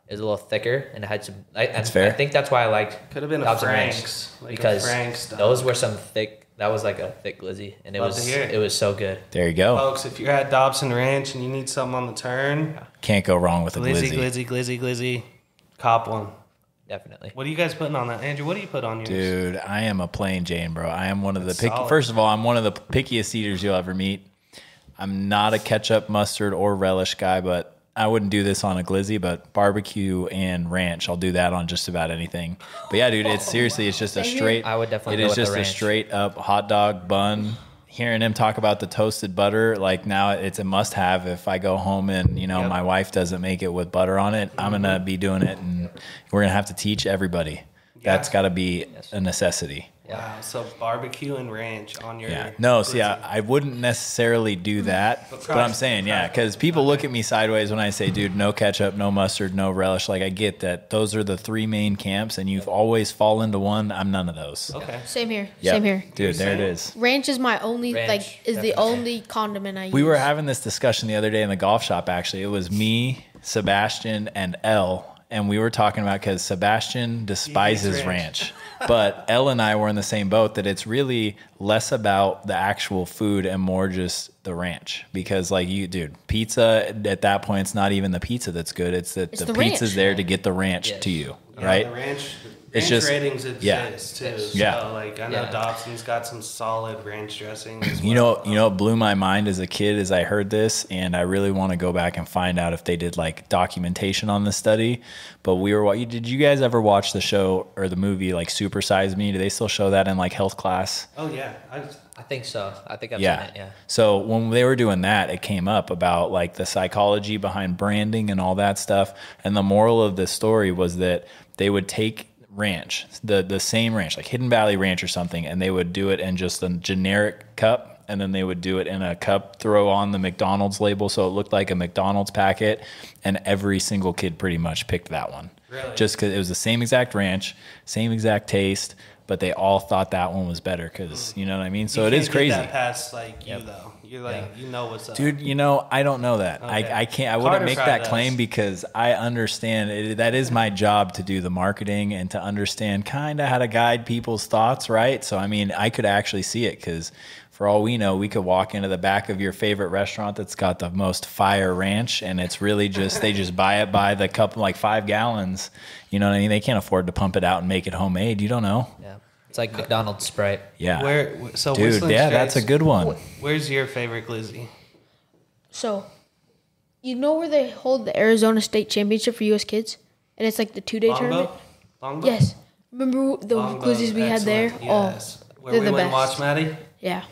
it was a little thicker and it had some... That's fair. I think that's why I liked... Could have been Dobson a Ranch, Frank's. Like because a Frank's stuff. those were some thick... That was like a thick glizzy, and it was so good. There you go. Folks, if you're at Dobson Ranch and you need something on the turn... Can't go wrong with a glizzy. Glizzy. Cop one. Definitely. What are you guys putting on that? Andrew, what do you put on yours? Dude, I am a plain Jane, bro. I am one of the solid. First of all, I'm one of the pickiest eaters you'll ever meet. I'm not a ketchup, mustard, or relish guy, but I wouldn't do this on a glizzy, but barbecue and ranch, I'll do that on just about anything. But yeah, dude, it's just a straight... I would definitely It go is with just the a ranch. straight up hot dog bun. Hearing him talk about the toasted butter, like now it's a must have. If I go home and, my wife doesn't make it with butter on it, I'm going to be doing it, and we're going to have to teach everybody. That's got to be a necessity. Wow, so barbecue and ranch on your... Yeah. No, see, I wouldn't necessarily do that, but I'm saying, because people look at me sideways when I say, dude, no ketchup, no mustard, no relish. Like, I get that those are the three main camps, and you've always fallen into one. I'm none of those. Okay. Same here. Yep. Same here. Dude, there it is. Ranch is my only, Ranch, is the definitely. only condiment I use. We were having this discussion the other day in the golf shop, actually. It was me, Sebastian, and Elle. And we were talking about, because Sebastian despises ranch. But Elle and I were in the same boat, that it's really less about the actual food and more just the ranch. Because, pizza, at that point, it's not even the pizza that's good. It's that the pizza's there to get the ranch to you, right? The ranch It's just ratings exist too. Yeah. So I know Dobson's got some solid ranch dressing. As You well. know, what blew my mind as a kid as I heard this, and I really want to go back and find out if they did documentation on this study. But did you guys ever watch the show or the movie Super Size Me? Do they still show that in health class? Oh yeah, I think so. I think I've seen it, yeah. So when they were doing that, it came up about the psychology behind branding and all that stuff. And the moral of the story was that they would take ranch, the same ranch, like Hidden Valley Ranch or something, and they would do it in just a generic cup, and then they would do it in a cup, throw on the McDonald's label so it looked like a McDonald's packet, and every single kid pretty much picked that one. Really? Just because it was the same exact ranch, same exact taste, but they all thought that one was better because, you know what I mean? So it is crazy. You can't get that past you though. You're you know what's up. Dude, I don't know that. Okay. I can't. I wouldn't Carter make tried that claim us. because I understand that is my job to do the marketing and to understand kind of how to guide people's thoughts, right? So I could actually see it because for all we know, we could walk into the back of your favorite restaurant that's got the most fire ranch, and it's really just they just buy it by the cup, 5 gallons. You know what I mean? They can't afford to pump it out and make it homemade. You don't know. Yeah. It's like McDonald's Sprite. Yeah. Dude, Dude, yeah, that's a good one. Where's your favorite glizzy? So, you know where they hold the Arizona State Championship for U.S. kids? And it's the 2-day tournament? Longbow? Yes. Remember the Longbow's glizzies we had there? excellent, yes. Where they're we the went and best. watched Maddie Yeah.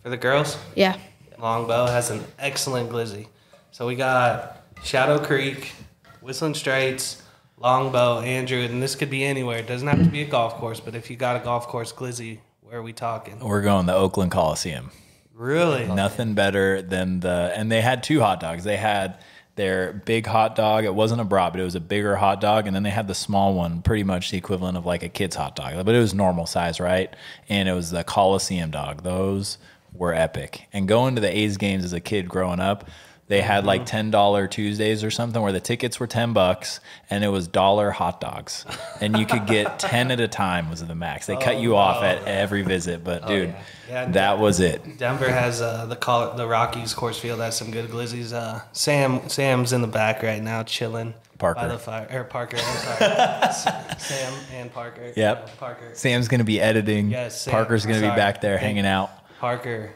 for the girls? Yeah. Longbow has an excellent glizzy. So we got Shadow Creek, Whistling Straits, Longbow, Andrew, and this could be anywhere. It doesn't have to be a golf course, but if you got a golf course glizzy, where are we talking? We're going the Oakland Coliseum. Really? Nothing better than and they had 2 hot dogs. They had their big hot dog. It wasn't a brat, but it was a bigger hot dog. And then they had the small one, pretty much the equivalent of a kid's hot dog, but it was normal size, right? And it was the Coliseum dog. Those were epic. And going to the A's games as a kid growing up, They had like $10 Tuesdays or something where the tickets were $10 and it was $1 hot dogs. And you could get 10 at a time was the max. They cut you off at every visit, but dude, that was it. Denver has the Rockies course field has some good glizzies. Sam's in the back right now chilling. Parker. By the fire. Or Parker, I'm sorry. Sam and Parker. Yep. Parker. Sam's going to be editing. Yes, Sam. Parker's going to be back there hanging out. Parker,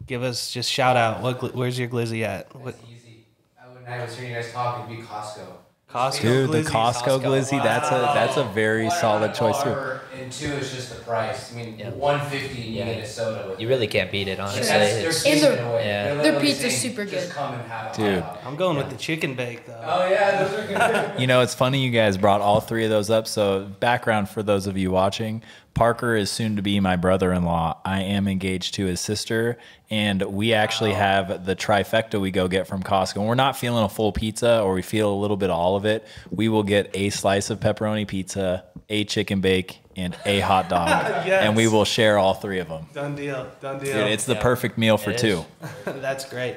give us just shout out. Where's your glizzy at? That's easy. When I was hearing you guys talk, it'd be Costco. Costco Dude, the glizzies. Costco glizzy, that's a very solid choice too. And two is just the price. I mean, $1.50 you get a soda with. You really can't beat it, honestly. Their pizza's super good. Just come and have a Dude. hot dog. I'm going with the chicken bake though. Oh yeah, those are good. You know, it's funny you guys brought all three of those up. So background for those of you watching, Parker is soon to be my brother-in-law. I am engaged to his sister, and we actually have the trifecta we go get from Costco. When we're not feeling a full pizza or we feel a little bit of all of it, we will get a slice of pepperoni pizza, a chicken bake, and a hot dog. Yes. And we will share all three of them. Done deal. Dude, it's the perfect meal for two. That's great.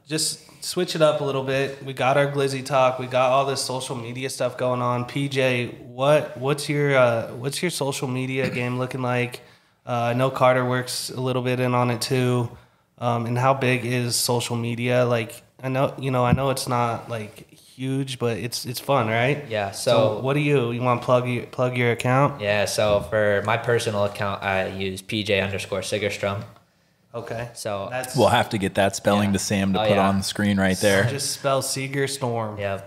Just switch it up a little bit. We got our glizzy talk. We got all this social media stuff going on. PJ, what's your social media game looking like? I know Karter works a little bit in on it too. And how big is social media? Like I know it's not like huge, but it's fun, right? Yeah. So what do you want to plug your account? Yeah. So for my personal account, I use PJ_Segerstrom. Okay. So We'll have to get that spelling to Sam to put on the screen right there. Just spell Segerstorm. Yeah.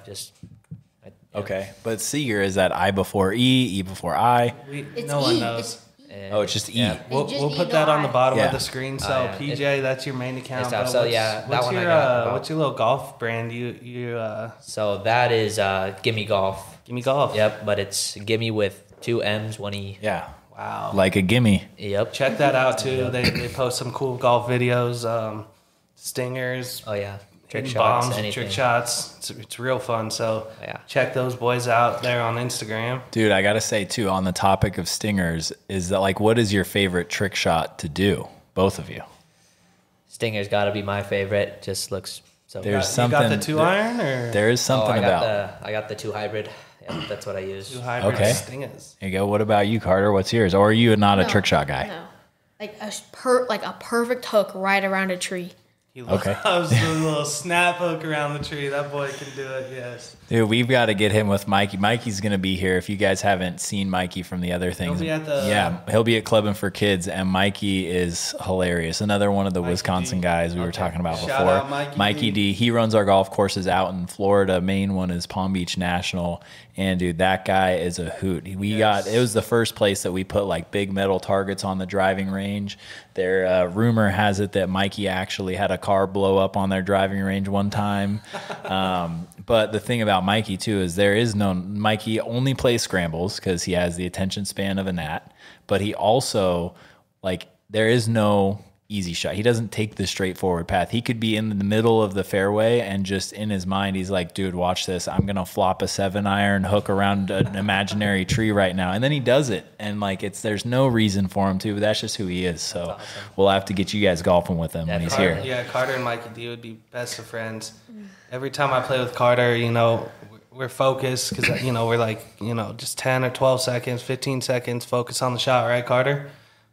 Okay. But Seger is that I before E before I. It's No one E. knows. It's just E. Yeah. We'll just put E, that no on the I. bottom Yeah. of the screen. So PJ, that's your main account. Yes, so, that what's one your, I got. what's your little golf brand? So that is Gimme Golf. Gimme Golf. Yep. But it's Gimme with 2 M's, 1 E. Yeah. Wow. Like a gimme. Yep. Check that out too. They post some cool golf videos, stingers, Oh yeah. Trick hitting shots, bombs, anything. trick shots. It's real fun. So Yeah. check those boys out there on Instagram. Dude, I got to say too, on the topic of stingers, is that like, what is your favorite trick shot to do? Both of you. Stinger's got to be my favorite. Just looks so. There's You something. got the 2-iron or There is something I got about. I got the 2 hybrid. Yeah, that's what I use. 2 hybrid Okay. stingers? There you go. What about you, Karter? What's yours? Or are you not a No, trick shot guy? No. Like a perfect hook right around a tree. He Okay. loves the little snap hook around the tree. That boy can do it. Yes. Dude, we've got to get him with Mikey. Mikey's going to be here. If you guys haven't seen Mikey from the other things, be at the- yeah, he'll be at Clubbing for Kids, and Mikey is hilarious. Another one of the Wisconsin D. guys we were talking about Shout before. out Mikey D. He runs our golf courses out in Florida. Main one is Palm Beach National, and dude, that guy is a hoot. It was the first place that we put like big metal targets on the driving range. Their rumor has it that Mikey actually had a car blow up on their driving range one time. But the thing about Mikey too is Mikey only plays scrambles because he has the attention span of a gnat. But he also there is no easy shot. He doesn't take the straightforward path. He could be in the middle of the fairway and just in his mind, he's like, dude, watch this. I'm going to flop a 7-iron hook around an imaginary tree right now. And then he does it. And there's no reason for him to, but that's just who he is. So we'll have to get you guys golfing with him when he's here. Yeah, Karter and Mikey D would be best of friends. Every time I play with Karter, we're focused because, we're like, just 10 or 12 seconds, 15 seconds, focus on the shot, right, Karter?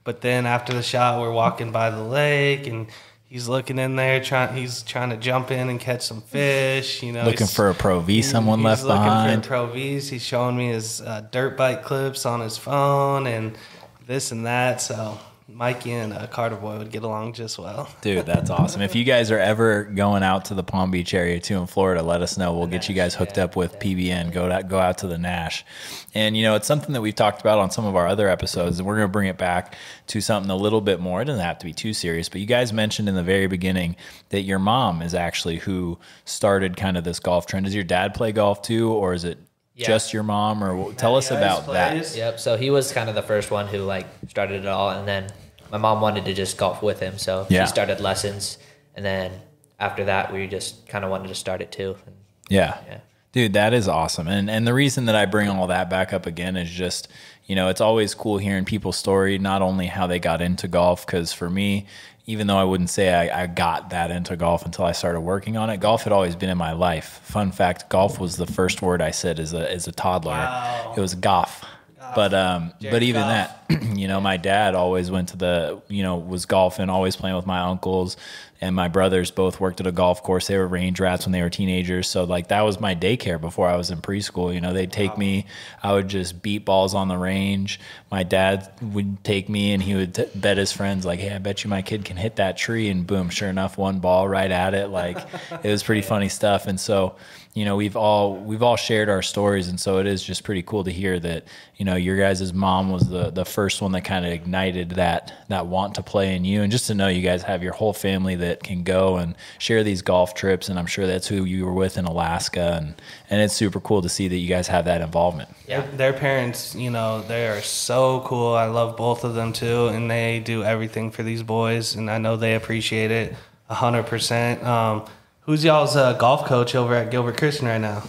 But then after the shot, we're walking by the lake and he's looking in there, he's trying to jump in and catch some fish. Looking for a Pro V someone left behind. He's looking for Pro Vs. He's showing me his dirt bike clips on his phone and this and that. So Mikey and Karter boy would get along just well. Dude, that's awesome. If you guys are ever going out to the Palm Beach area too in Florida, let us know. We'll get you guys hooked up with PBN. Go out to the Nash. And, it's something that we've talked about on some of our other episodes, and we're going to bring it back to something a little bit more. It doesn't have to be too serious, but you guys mentioned in the very beginning that your mom is actually who started kind of this golf trend. Does your dad play golf too, or is it just your mom? Or tell us about that. Yep. So he was kind of the first one who started it all, and then my mom wanted to just golf with him, so she started lessons, and then after that we just kind of wanted to start it too. Yeah. Dude, that is awesome. And the reason that I bring all that back up again is just, you know, it's always cool hearing people's story, not only how they got into golf, because for me, even though I wouldn't say I got that into golf until I started working on it, golf had always been in my life. Fun fact, golf was the first word I said as a toddler. Wow. It was golf. But even that, you know, my dad always went to was golfing, always playing with my uncles, and my brothers both worked at a golf course. They were range rats when they were teenagers. So like that was my daycare before I was in preschool. You know, they'd take me, I would just beat balls on the range. My dad would take me and he would bet his friends like, hey, I bet you my kid can hit that tree. And boom, sure enough, one ball right at it. Like it was pretty funny stuff. And so, you know, we've all shared our stories, and so it is just pretty cool to hear that, you know, your guys' mom was the first one that kind of ignited that want to play in you, and just to know you guys have your whole family that can go and share these golf trips, and I'm sure that's who you were with in Alaska, and it's super cool to see that you guys have that involvement. Yeah, their parents, you know, they are so cool. I love both of them too, and they do everything for these boys, and I know they appreciate it 100%. Who's y'all's golf coach over at Gilbert Christian right now?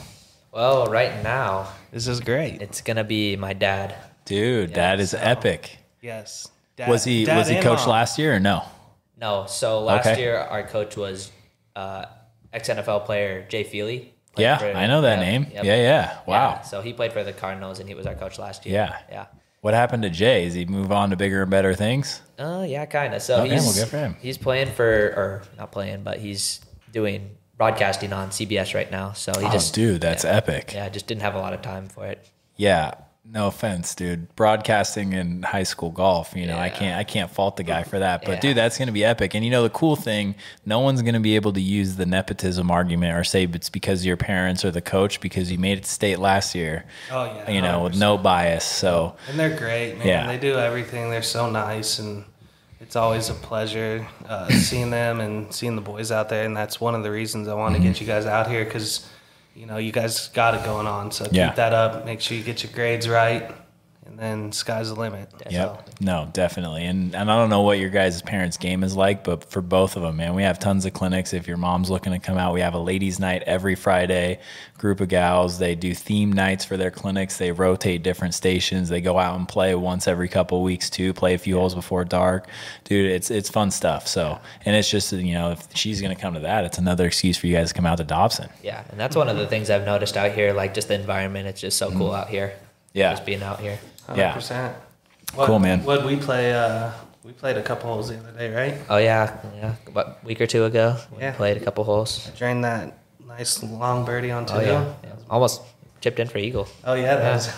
Well, right now, this is great. it's going to be my dad. Dude, Yeah, that is epic. Yes. Was he coached last year or no? No, so last Okay. year our coach was ex-NFL player Jay Feely. Yeah, I know that name. Yep. Yeah. Wow. Yeah, so he played for the Cardinals, and he was our coach last year. Yeah. Yeah. What happened to Jay? Does he move on to bigger and better things? Yeah, kind of. So Okay, well, good for him. he's playing or not playing, but he's doing broadcasting on CBS right now. So he Dude, that's epic. Yeah, just didn't have a lot of time for it. Yeah. No offense, dude. Broadcasting in high school golf, you know, Yeah. I can't fault the guy for that. But Yeah. dude, that's going to be epic. And you know, the cool thing, no one's going to be able to use the nepotism argument or say it's because of your parents or the coach because you made it to state last year. Oh, yeah. You know, with no bias. So, And they're great, man. Yeah. They do everything. They're so nice, and it's always a pleasure seeing them and seeing the boys out there. And that's one of the reasons I want to get you guys out here because, you know, you guys got it going on. So Yeah. keep that up. Make sure you get your grades right, and then sky's the limit. yep. No, definitely. And I don't know what your guys' parents' game is like, but for both of them, man, we have tons of clinics. If your mom's looking to come out, we have a ladies' night every Friday, group of gals. They do theme nights for their clinics. They rotate different stations. They go out and play once every couple of weeks too, play a few holes before dark. Dude, it's fun stuff. So, and it's just, you know, if she's going to come to that, it's another excuse for you guys to come out to Dobson. Yeah, and that's one of the things I've noticed out here, like just the environment. It's just so cool out here. Yeah. Just being out here. 100%. Cool, man. What we play? We played a couple holes the other day, right? Oh, yeah. About a week or two ago, we Yeah. played a couple holes. Drained that nice long birdie on two. Oh, yeah. Almost chipped in for eagle. Oh, yeah, that was.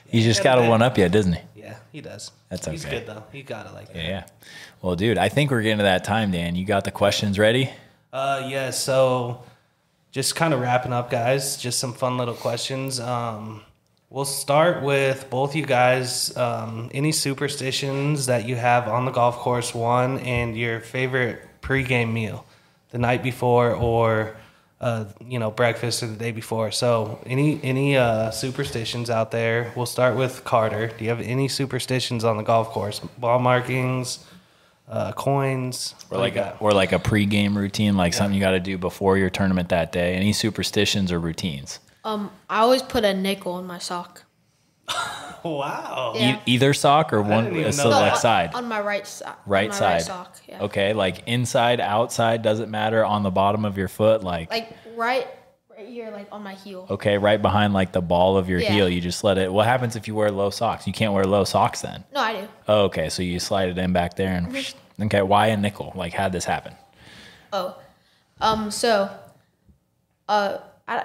He's just got to one up you, doesn't he? Yeah, he does. That's He's okay. good, though. He got it like that. Yeah. Well, dude, I think we're getting to that time, Dan. You got the questions ready? Yeah, so just kind of wrapping up, guys. Just some fun little questions. We'll start with both you guys. Any superstitions that you have on the golf course, one, and your favorite pregame meal the night before or, breakfast or the day before. So any superstitions out there? We'll start with Karter. Do you have any superstitions on the golf course? Ball markings, coins? Or like a pregame routine, like something you got to do before your tournament that day? Any superstitions or routines? I always put a nickel in my sock. Wow. Yeah. Either sock or one didn't even know select that. side? On my right side. Right side. Right sock. Yeah. Okay, like inside, outside, doesn't matter. On the bottom of your foot, like right here, like on my heel. okay, right behind like the ball of your Yeah. heel. You just let it. What happens if you wear low socks? You can't wear low socks then. No, I do. Oh, okay, so you slide it in back there and okay. Why a nickel? Like, how'd this happen?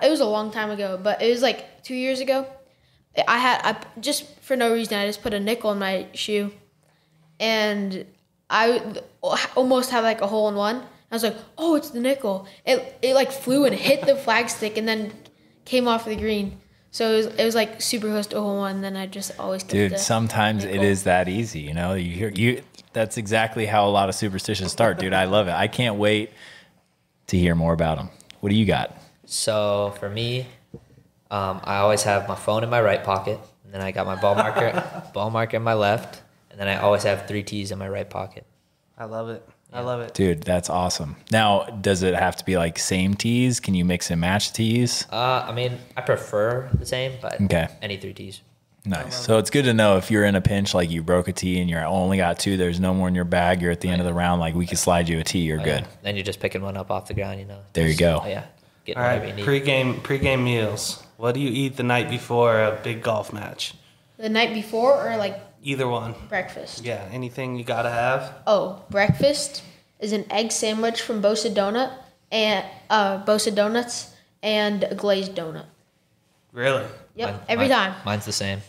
It was a long time ago, but it was like 2 years ago. I just for no reason I just put a nickel in my shoe, and I almost had like a hole in one. I was like, oh, it's the nickel. It like flew and hit the flagstick and then came off the green. So it was like super close to a hole in one. And then I just always took Dude, the sometimes it nickel. is that easy. You know, that's exactly how a lot of superstitions start, dude. I love it. I can't wait to hear more about them. What do you got? So for me, I always have my phone in my right pocket, and then I got my ball marker in my left, and then I always have 3 tees in my right pocket. I love it. I love it. Dude, that's awesome. Now, does it have to be like same tees? Can you mix and match tees? I mean, I prefer the same, but any 3 tees. Nice. So it's good to know if you're in a pinch, like you broke a tee and you're only got 2, there's no more in your bag, you're at the end of the round, like we could slide you a tee, you're good. Yeah. Then you're just picking one up off the ground, There you go. Yeah. All right, pregame meals. What do you eat the night before a big golf match? The night before or like Either one. breakfast? Yeah, anything you gotta have. Oh, breakfast is an egg sandwich from Bosa Donuts and a glazed donut. Really? Yep, every time. Mine's the same.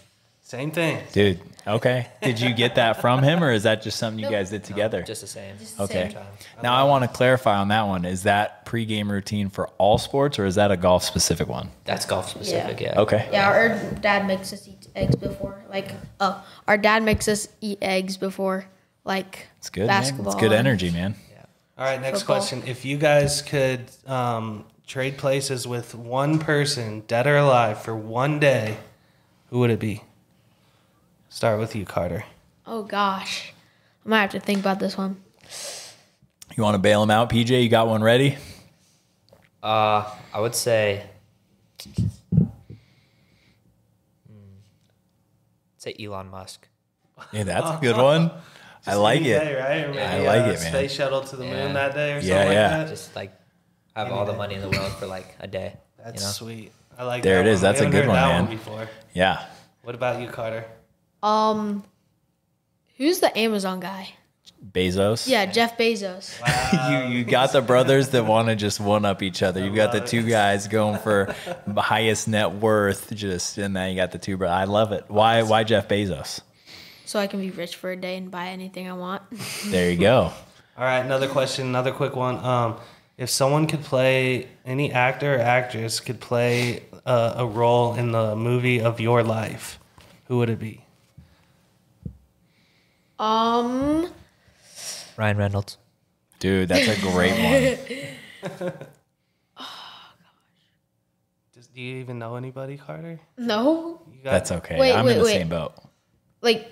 Same thing. Dude, okay. Did you get that from him, or is that just something you guys did together? No, just the same. Okay. Now I want to clarify on that one. Is that pregame routine for all sports, or is that a golf specific one? That's golf specific, yeah. Okay. Yeah, our dad makes us eat eggs before. Our dad makes us eat eggs before, It's good, basketball. man. It's good energy, man. All right, next Football. question. If you guys could trade places with one person, dead or alive, for one day, who would it be? Start with you, Karter. Oh gosh, I might have to think about this one. You want to bail him out, PJ? You got one ready? I would say Elon Musk. Yeah, that's a good one. I like Any it. day, right? Or I maybe like a it, man. Space shuttle to the moon that day or something Yeah, yeah. like that. Just have all the money in the world for a day. That's sweet. I like There that it is. one. That's We a haven't good heard one, that man. before. Yeah. What about you, Karter? Who's the Amazon guy? Bezos. Yeah, Jeff Bezos. You got the brothers that want to just one up each other. You've got the 2 guys going for the highest net worth, and then you got the 2 brothers. I love it. Why Jeff Bezos? So I can be rich for a day and buy anything I want. There you go. All right, another question, another quick one. If someone could play, any actor or actress could play a role in the movie of your life, who would it be? Ryan Reynolds. Dude, that's a great one. Do you even know anybody, Karter? No, That's okay. Wait, I'm in the wait. same boat.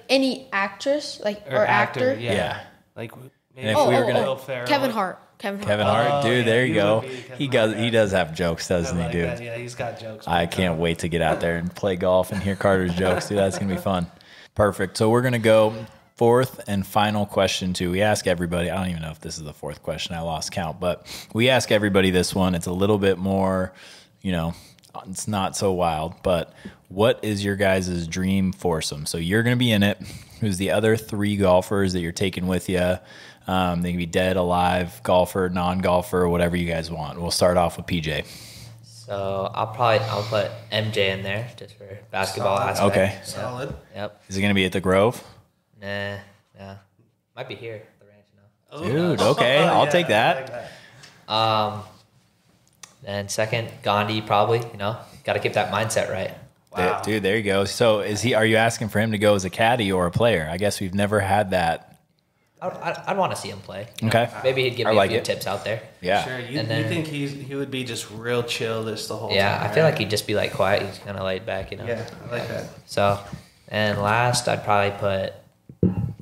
Any actress, or actor. Yeah. And Maybe if we were gonna- Will Ferrell. Kevin Hart. Kevin Kevin Hart. Hart, dude, yeah, there you you go. would be Kevin He Hart, does. He does have jokes, I doesn't he, like dude? that. Yeah, he's got jokes. I can't wait to get out there and play golf and hear Carter's jokes, dude. That's gonna be fun. Perfect. So we're gonna go 4th and final question too. We ask everybody. I don't even know if this is the 4th question. I lost count, but we ask everybody this one. It's a little bit more, it's not so wild. But what is your guys' dream foursome? So you're gonna be in it. Who's the other 3 golfers that you're taking with you? They can be dead, alive, golfer, non-golfer, whatever you guys want. We'll start off with PJ. So I'll put MJ in there just for basketball aspect. Okay. Solid. Yep. Is it going to be at the Grove? Nah. Might be here at the ranch now. Dude, okay. I'll take I that. like that. Then second, Gandhi probably. Got to keep that mindset right. Wow. Dude, there you go. So are you asking for him to go as a caddy or a player? I guess we've never had that. I'd want to see him play. Okay. Maybe he'd give I me like a few it. tips out there. Yeah. Sure. You And then- think he would be just real chill the whole Yeah, time? I feel right? like he'd just be quiet. He's kind of laid back, Yeah, I like that. So, and last, I'd probably put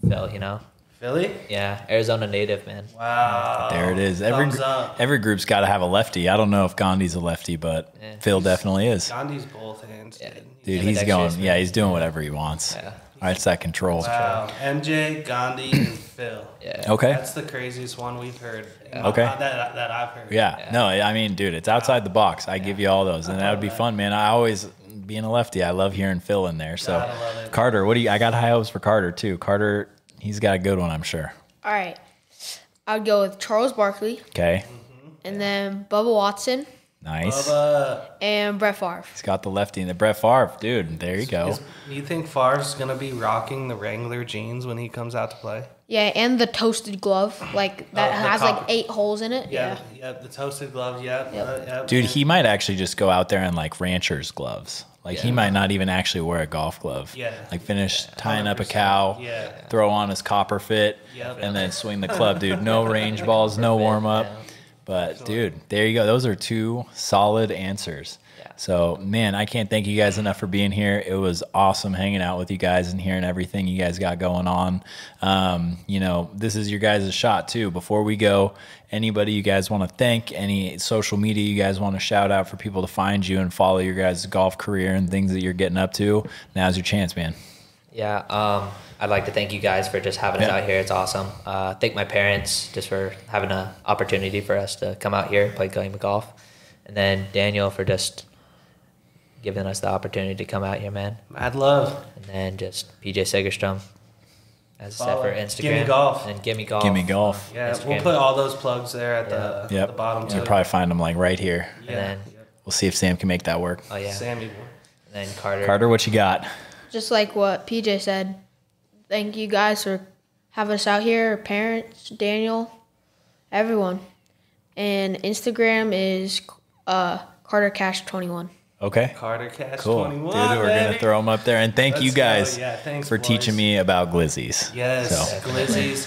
Phil. Philly? Yeah, Arizona native, man. Wow. There it is. Thumbs up. Every group's got to have a lefty. I don't know if Gandhi's a lefty, but Yeah. Phil definitely is. Gandhi's both hands, Yeah. dude. Dude, Yeah, he's the going. dexterous, Yeah, he's doing whatever he wants. Yeah. All right, it's that control. Wow. MJ, Gandhi, and Phil. Yeah. Okay. That's the craziest one we've heard. Okay. That I've heard. Yeah. No, I mean, dude, it's outside the box. I give you all those, and that would be fun, man. I always, being a lefty, I love hearing Phil in there. So, Gotta love it. Carter, I got high hopes for Carter too. Carter, he's got a good one, I'm sure. All right, I'd go with Charles Barkley, Okay. and then Bubba Watson Nice. and Brett Favre. He's got the lefty and the Brett Favre, dude. There you go. You think Favre's gonna be rocking the Wrangler jeans when he comes out to play? Yeah, and the toasted glove, that the has copper. 8 holes in it. Yeah. The toasted gloves. Yeah, Yep. Dude, he might actually just go out there in rancher's gloves. He might not even actually wear a golf glove. Yeah. Finish tying up a cow, Yeah. throw on his copper fit, Yep. and then swing the club, dude. No range balls, no warm up. But dude, there you go. Those are 2 solid answers. Yeah. So man, I can't thank you guys enough for being here. It was awesome hanging out with you guys and hearing everything you guys got going on. You know, this is your guys' shot too. Before we go, anybody you guys want to thank, any social media you guys want to shout out for people to find you and follow your guys' golf career and things that you're getting up to, now's your chance, man. Yeah, I'd like to thank you guys for just having us out here. It's awesome. Thank my parents just for having an opportunity for us to come out here, play a game of golf. And then Daniel for just giving us the opportunity to come out here, man. Mad love. And then just PJ Segerstrom, as I said, for Instagram. Gimme Golf. And Gimme Golf. Gimme Golf. Yeah, Instagram. we'll put all those plugs there at the bottom too. You'll probably find them like right here. And then, We'll see if Sam can make that work. oh yeah. Sammy. And then Karter. Carter, what you got? Just like what PJ said, thank you guys for having us out here, parents, Daniel, everyone. And Instagram is Karter Cash 21. Okay. Karter Cash Cool. 21. Dude, we're going to throw them up there. And thank Let's you guys go. Yeah, thanks, for boys. teaching me about glizzies. Yes, So, glizzies.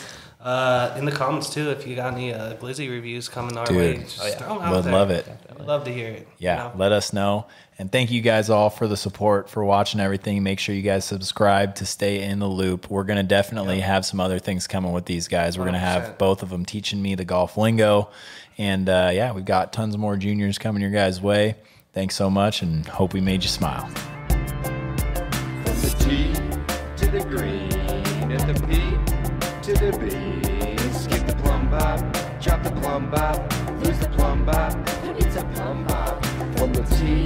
In the comments too, if you got any glizzy reviews coming our Dude. way, just throw them out would there. love it. We'd love to hear it. Yeah, let us know. And thank you guys all for the support, for watching everything. Make sure you guys subscribe to stay in the loop. We're going to definitely have some other things coming with these guys. We're going to have 100%. both of them teaching me the golf lingo. And yeah, we've got tons more juniors coming your guys' way. Thanks so much, and hope we made you smile. From the T to the green and the P to the B. Skip the plumb bob, drop the plumb bob, lose the plumb bob. It's a plumb bob. From the T